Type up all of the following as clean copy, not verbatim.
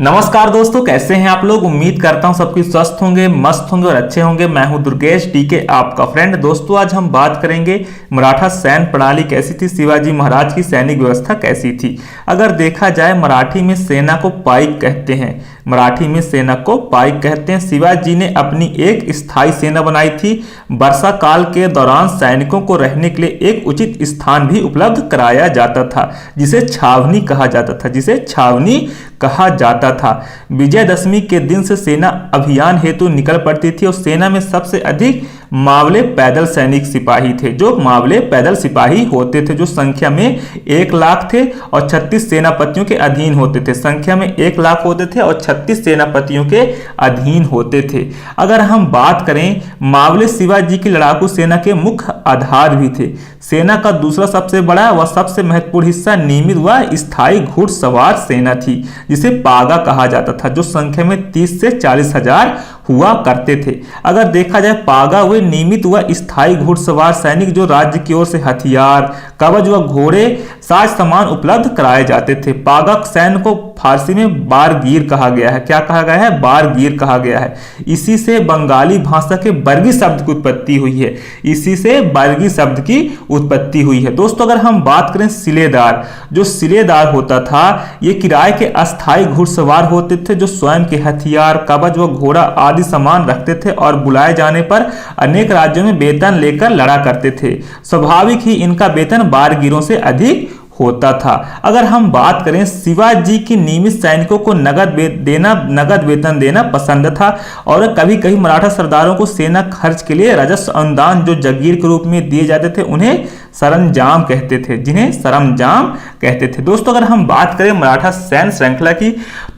नमस्कार दोस्तों, कैसे हैं आप लोग। उम्मीद करता हूं सबकी स्वस्थ होंगे, मस्त होंगे और अच्छे होंगे। मैं हूं दुर्गेश डीके, आपका फ्रेंड। दोस्तों आज हम बात करेंगे मराठा सैन्य प्रणाली कैसी थी, शिवाजी महाराज की सैनिक व्यवस्था कैसी थी। अगर देखा जाए मराठी में सेना को पाइक कहते हैं, मराठी में सेना को पाइक कहते हैं। शिवाजी ने अपनी एक स्थायी सेना बनाई थी। वर्षा काल के दौरान सैनिकों को रहने के लिए एक उचित स्थान भी उपलब्ध कराया जाता था, जिसे छावनी कहा जाता था, जिसे छावनी कहा जाता था। विजयदशमी के दिन से सेना अभियान हेतु निकल पड़ती थी और सेना में सबसे अधिक मावले पैदल सैनिक सिपाही थे, जो मावले पैदल सिपाही होते थे, जो संख्या में 1 लाख थे और 36 सेनापतियों के अधीन होते थे। संख्या में 1 लाख होते थे और 36 सेनापतियों के अधीन होते थे। अगर हम बात करें, मावले शिवाजी की लड़ाकू सेना के मुख्य आधार भी थे। सेना का दूसरा सबसे बड़ा व सबसे महत्वपूर्ण हिस्सा नियमित व स्थायी घुड़सवार सेना थी, जिसे पागा कहा जाता था, जो संख्या में 30 से 40 हजार हुआ करते थे। अगर देखा जाए, पागा वे नियमित व स्थायी घुड़सवार सैनिक जो राज्य की ओर से हथियार, कवच व घोड़े साज सामान उपलब्ध कराए जाते थे। पागा सैन्य को फारसी में बारगीर कहा गया है। क्या कहा गया है? बारगीर कहा गया है। इसी से बंगाली भाषा के बर्गी शब्द की उत्पत्ति हुई है। इसी से बर्गी शब्द की उत्पत्ति हुई है। दोस्तों अगर हम बात करें सिलेदार, जो सिलेदार होता था, ये किराए के अस्थायी घुड़सवार होते थे, जो स्वयं के हथियार, कवच व घोड़ा आदि सामान रखते थे और बुलाए जाने पर अनेक राज्यों में वेतन लेकर लड़ा करते थे। स्वाभाविक ही इनका वेतन बारगीरों से अधिक होता था। अगर हम बात करें, शिवाजी की नियमित सैनिकों को नगद वेतन देना पसंद था और कभी कभी मराठा सरदारों को सेना खर्च के लिए राजस्व अनुदान जो जागीर के रूप में दिए जाते थे, उन्हें सरंजाम कहते थे, जिन्हें सरंजाम कहते थे। दोस्तों अगर हम बात करें मराठा सैन्य श्रृंखला की,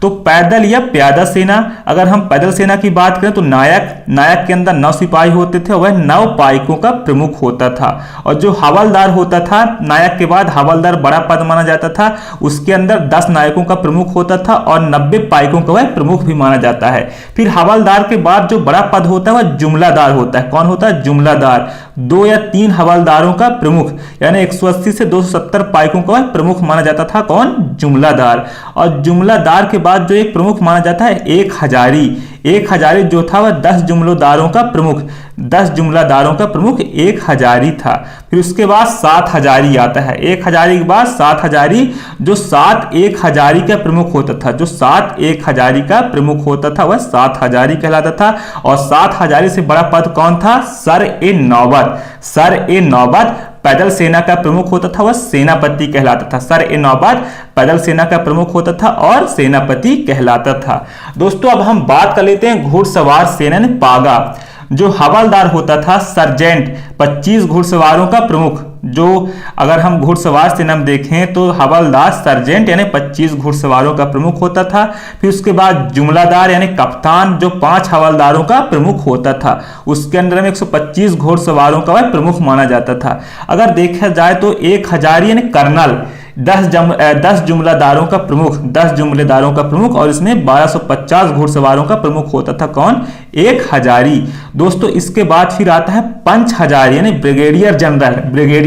तो पैदल या प्यादा सेना, अगर हम पैदल सेना की बात करें तो नायक के अंदर 9 सिपाही होते थे, वह 9 पाइकों का प्रमुख होता था। और जो हवलदार होता था, नायक के बाद हवलदार बड़ा पद माना जाता था, उसके अंदर 10 नायकों का प्रमुख होता था और 90 पाइकों का वह प्रमुख भी माना जाता है। फिर हवलदार के बाद जो बड़ा पद होता है वह जुमलादार होता है। कौन होता है? जुमलादार। 2 या 3 हवलदारों का प्रमुख, यानी 180 से 270 पाइकों का वह प्रमुख माना जाता था। कौन? जुमलादार। और जुमलादार के बाद जो एक प्रमुख माना जाता है, एक हजारी जो था वह 10 जुमलादारों का प्रमुख, 10 जुमलादारों का प्रमुख एक हजारी था। फिर उसके बाद 7 हजारी आता है। 1 हजारी के बाद 7 हजारी, जो 7 1 हजारी का प्रमुख होता था, जो 7 1 हजारी का प्रमुख होता था वह 7 हजारी कहलाता था। और 7 हजारी से बड़ा पद कौन था? सर-ए-नौबत। सर-ए-नौबत पैदल सेना का प्रमुख होता था, वह सेनापति कहलाता था। सर-ए-नौबत पैदल सेना का प्रमुख होता था और सेनापति कहलाता था। दोस्तों अब हम बात कर लेते हैं घुड़सवार सेना ने पागा। जो हवलदार होता था, सर्जेंट, 25 घुड़सवारों का प्रमुख। जो अगर हम घुड़सवार सेना में देखें तो हवलदार, सर्जेंट यानी 25 घुड़सवारों का प्रमुख होता था। फिर उसके बाद जुमलादार यानी कप्तान, जो 5 हवलदारों का प्रमुख होता था। उसके अंदर में 125 घुड़सवारों का वह प्रमुख माना जाता था। अगर देखा जाए तो 1 हजारी यानी कर्नल, 10 जुमलादारों का प्रमुख, 10 जुमलेदारों का प्रमुख, और इसमें 1250 घुड़सवारों का प्रमुख होता था। कौन? 1 हजारी। दोस्तों इसके बाद फिर आता है 5 हजारी यानी ब्रिगेडियर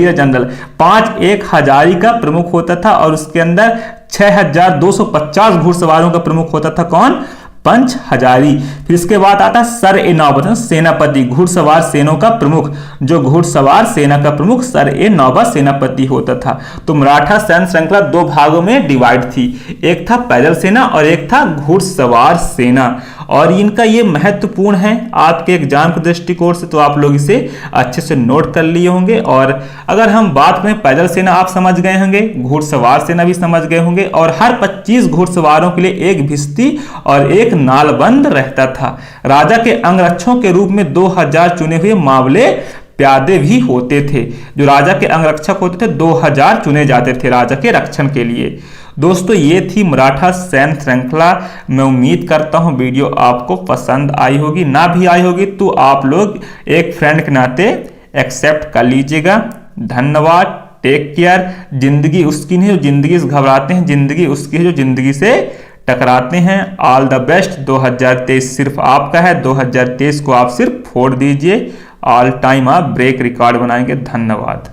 जनरल। 5 1 हजारी का प्रमुख होता था और उसके अंदर 6250 घुड़सवारों का प्रमुख होता था। कौन? 5 हजारी। फिर इसके बाद आता है सर-ए-नौबत, सेनापति, घुड़सवार सेनों का प्रमुख। जो घुड़सवार सेना का प्रमुख सर-ए-नौबत सेनापति होता था। तो मराठा सैन्य श्रृंखला 2 भागों में डिवाइड थी, एक था पैदल सेना और एक था घुड़सवार सेना। और इनका ये महत्वपूर्ण है आपके एग्जाम के दृष्टिकोण से, तो आप लोग इसे अच्छे से नोट कर लिए होंगे। और अगर हम बात करें, पैदल सेना आप समझ गए होंगे, घुड़सवार सेना भी समझ गए होंगे। और हर 25 घुड़सवारों के लिए एक भिस्ती और एक नालबंद रहता था। राजा के अंगरक्षकों के रूप में 2000 चुने हुए मावले प्यादे भी होते थे। जो राजा के अंगरक्षक होते थे, 2000 चुने जाते थे राजा के रक्षण के लिए। दोस्तों ये थी मराठा सैन्य श्रृंखला। मैं उम्मीद करता हूँ वीडियो आपको पसंद आई होगी। ना भी आई होगी तो आप लोग एक फ्रेंड के नाते एक्सेप्ट कर लीजिएगा। धन्यवाद। Take care. जिंदगी उसकी नहीं जो जिंदगी से घबराते हैं, जिंदगी उसकी है जो जिंदगी से टकराते हैं। All the best. 2023 सिर्फ आपका है। 2023 को आप सिर्फ फोड़ दीजिए। ऑल टाइम आप ब्रेक रिकॉर्ड बनाएंगे। धन्यवाद।